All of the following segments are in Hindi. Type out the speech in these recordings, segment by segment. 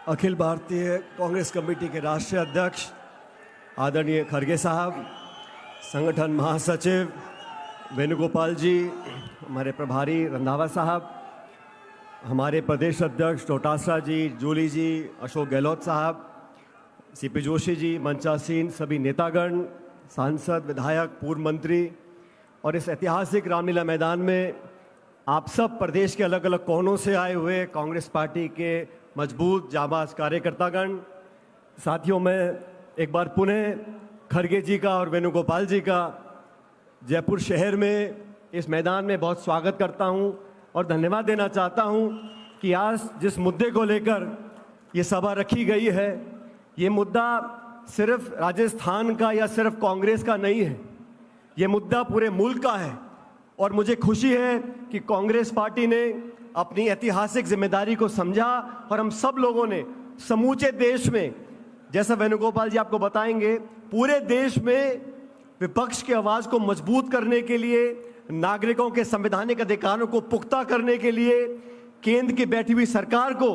अखिल भारतीय कांग्रेस कमेटी के राष्ट्रीय अध्यक्ष आदरणीय खड़गे साहब, संगठन महासचिव वेणुगोपाल जी, हमारे प्रभारी रंधावा साहब, हमारे प्रदेश अध्यक्ष डोटासरा जी, जूली जी, अशोक गहलोत साहब, सीपी जोशी जी, मंचासीन सभी नेतागण, सांसद, विधायक, पूर्व मंत्री और इस ऐतिहासिक रामलीला मैदान में आप सब प्रदेश के अलग अलग कोनों से आए हुए कांग्रेस पार्टी के मजबूत जाबाज कार्यकर्तागण, साथियों, मैं एक बार पुनः खड़गे जी का और वेणुगोपाल जी का जयपुर शहर में इस मैदान में बहुत स्वागत करता हूं और धन्यवाद देना चाहता हूं कि आज जिस मुद्दे को लेकर ये सभा रखी गई है, ये मुद्दा सिर्फ राजस्थान का या सिर्फ कांग्रेस का नहीं है, ये मुद्दा पूरे मुल्क का है। और मुझे खुशी है कि कांग्रेस पार्टी ने अपनी ऐतिहासिक जिम्मेदारी को समझा और हम सब लोगों ने समूचे देश में, जैसा वेणुगोपाल जी आपको बताएंगे, पूरे देश में विपक्ष की आवाज को मजबूत करने के लिए, नागरिकों के संवैधानिक अधिकारों को पुख्ता करने के लिए, केंद्र की बैठी हुई सरकार को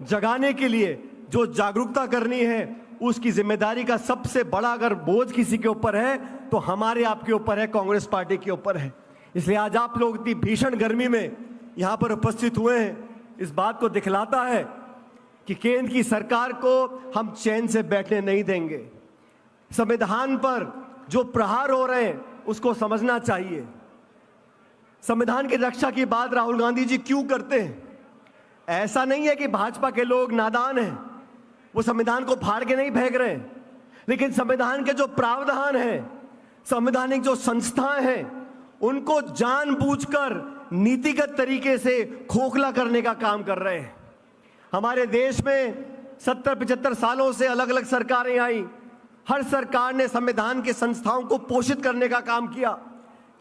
जगाने के लिए जो जागरूकता करनी है, उसकी जिम्मेदारी का सबसे बड़ा अगर बोझ किसी के ऊपर है तो हमारे आपके ऊपर है, कांग्रेस पार्टी के ऊपर है। इसलिए आज आप लोग इतनी भीषण गर्मी में यहां पर उपस्थित हुए हैं, इस बात को दिखलाता है कि केंद्र की सरकार को हम चैन से बैठने नहीं देंगे। संविधान पर जो प्रहार हो रहे हैं उसको समझना चाहिए। संविधान की रक्षा की बात राहुल गांधी जी क्यों करते हैं? ऐसा नहीं है कि भाजपा के लोग नादान हैं, वो संविधान को फाड़ के नहीं फेंक रहे हैं, लेकिन संविधान के जो प्रावधान हैं, संवैधानिक जो संस्थाएं हैं, उनको जानबूझकर नीतिगत तरीके से खोखला करने का काम कर रहे हैं। हमारे देश में 70-75 सालों से अलग अलग सरकारें आई, हर सरकार ने संविधान के संस्थाओं को पोषित करने का काम किया,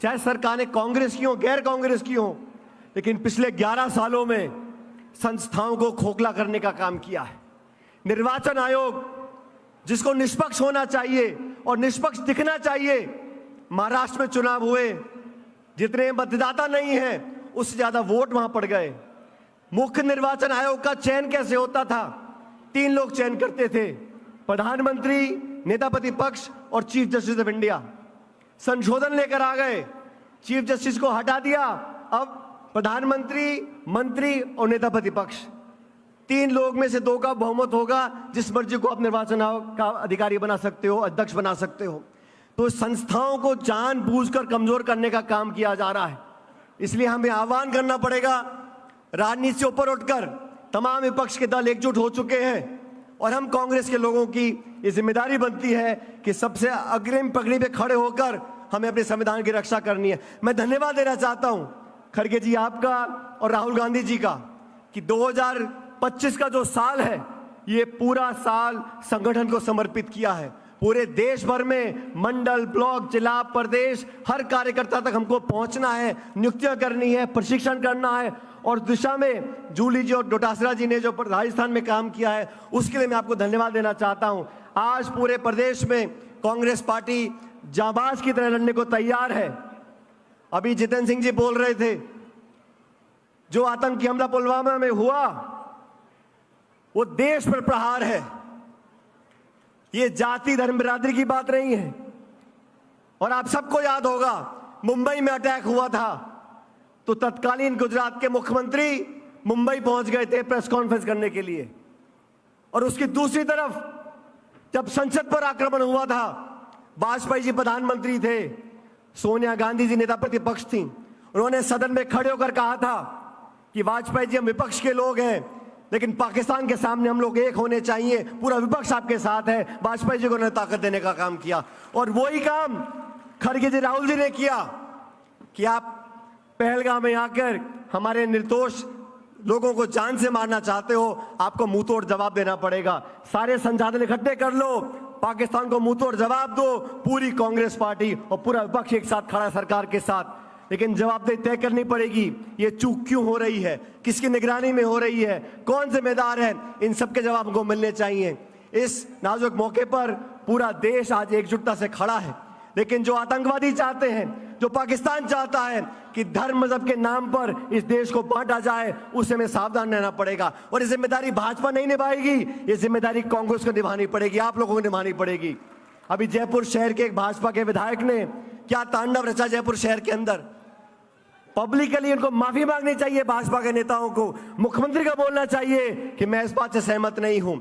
चाहे सरकारें कांग्रेस की हो, गैर कांग्रेस की हो, लेकिन पिछले 11 सालों में संस्थाओं को खोखला करने का काम किया है। निर्वाचन आयोग, जिसको निष्पक्ष होना चाहिए और निष्पक्ष दिखना चाहिए, महाराष्ट्र में चुनाव हुए, जितने मतदाता नहीं हैं उससे ज्यादा वोट वहां पड़ गए। मुख्य निर्वाचन आयोग का चयन कैसे होता था? 3 लोग चयन करते थे, प्रधानमंत्री, नेता प्रतिपक्ष और चीफ जस्टिस ऑफ इंडिया। संशोधन लेकर आ गए, चीफ जस्टिस को हटा दिया, अब प्रधानमंत्री, मंत्री और नेता प्रतिपक्ष, 3 लोग में से 2 का बहुमत होगा, जिस मर्जी को आप निर्वाचन आयोग का अधिकारी बना सकते हो, अध्यक्ष बना सकते हो। तो संस्थाओं को जानबूझकर कमजोर करने का काम किया जा रहा है। इसलिए हमें आह्वान करना पड़ेगा, राजनीति से ऊपर उठकर तमाम विपक्ष के दल एकजुट हो चुके हैं और हम कांग्रेस के लोगों की ये जिम्मेदारी बनती है कि सबसे अग्रिम पगड़ी पे खड़े होकर हमें अपने संविधान की रक्षा करनी है। मैं धन्यवाद देना चाहता हूं खड़गे जी आपका और राहुल गांधी जी का कि 2025 का जो साल है, ये पूरा साल संगठन को समर्पित किया है। पूरे देश भर में मंडल, ब्लॉक, जिला, प्रदेश, हर कार्यकर्ता तक हमको पहुंचना है, नियुक्तियां करनी है, प्रशिक्षण करना है और दिशा में जूली जी और डोटासरा जी ने जो राजस्थान में काम किया है, उसके लिए मैं आपको धन्यवाद देना चाहता हूं। आज पूरे प्रदेश में कांग्रेस पार्टी जाबाज की तरह लड़ने को तैयार है। अभी जितेंद्र सिंह जी बोल रहे थे, जो आतंकी हमला पुलवामा में हुआ वो देश पर प्रहार है, ये जाति धर्म बिरादरी की बात नहीं है। और आप सबको याद होगा, मुंबई में अटैक हुआ था तो तत्कालीन गुजरात के मुख्यमंत्री मुंबई पहुंच गए थे प्रेस कॉन्फ्रेंस करने के लिए, और उसकी दूसरी तरफ जब संसद पर आक्रमण हुआ था, वाजपेयी जी प्रधानमंत्री थे, सोनिया गांधी जी नेता प्रतिपक्ष थी, उन्होंने सदन में खड़े होकर कहा था कि वाजपेयी जी हम विपक्ष के लोग हैं, लेकिन पाकिस्तान के सामने हम लोग एक होने चाहिए, पूरा विपक्ष आपके साथ है। वाजपेयी जी को उन्होंने ताकत देने का काम किया और वही काम खड़गे जी, राहुल जी ने किया कि आप पहलगाम में आकर हमारे निर्दोष लोगों को जान से मारना चाहते हो, आपको मुंहतोड़ जवाब देना पड़ेगा। सारे संसाधन इकट्ठे कर लो, पाकिस्तान को मुंहतोड़ जवाब दो। पूरी कांग्रेस पार्टी और पूरा विपक्ष एक साथ खड़ा सरकार के साथ, लेकिन जवाबदेही तय करनी पड़ेगी। ये चूक क्यों हो रही है, किसकी निगरानी में हो रही है, कौन जिम्मेदार है, इन सबके जवाब हमको मिलने चाहिए। इस नाजुक मौके पर पूरा देश आज एकजुटता से खड़ा है, लेकिन जो आतंकवादी चाहते हैं जो पाकिस्तान चाहता है कि धर्म मजहब के नाम पर इस देश को बांटा जाए, उससे हमें सावधान रहना पड़ेगा। और ये जिम्मेदारी भाजपा नहीं निभाएगी, ये जिम्मेदारी कांग्रेस को निभानी पड़ेगी, आप लोगों को निभानी पड़ेगी। अभी जयपुर शहर के एक भाजपा के विधायक ने क्या तांडव रचा जयपुर शहर के अंदर। पब्लिकली उनको माफी मांगनी चाहिए, भाजपा के नेताओं को, मुख्यमंत्री का बोलना चाहिए कि मैं इस बात से सहमत नहीं हूं।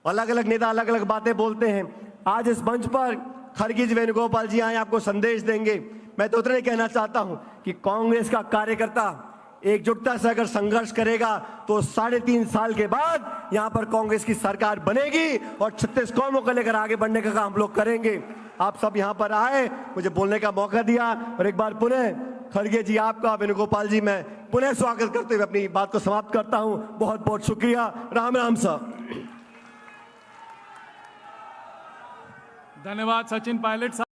अलग अलग नेता अलग अलग बातें बोलते हैं। आज इस मंच पर खरगे जी, वेणुगोपाल जी आए, आपको संदेश देंगे। मैं तो उतना ही कहना चाहता हूं कि कांग्रेस का कार्यकर्ता एकजुटता से अगर संघर्ष करेगा तो 3.5 साल के बाद यहां पर कांग्रेस की सरकार बनेगी और 36 कौमों को लेकर आगे बढ़ने का काम हम लोग करेंगे। आप सब यहां पर आए, मुझे बोलने का मौका दिया, और एक बार पुनः खरगे जी आपका, वेणुगोपाल जी, मैं पुनः स्वागत करते हुए अपनी बात को समाप्त करता हूं। बहुत बहुत शुक्रिया। राम राम साहब। धन्यवाद सचिन पायलट साहब।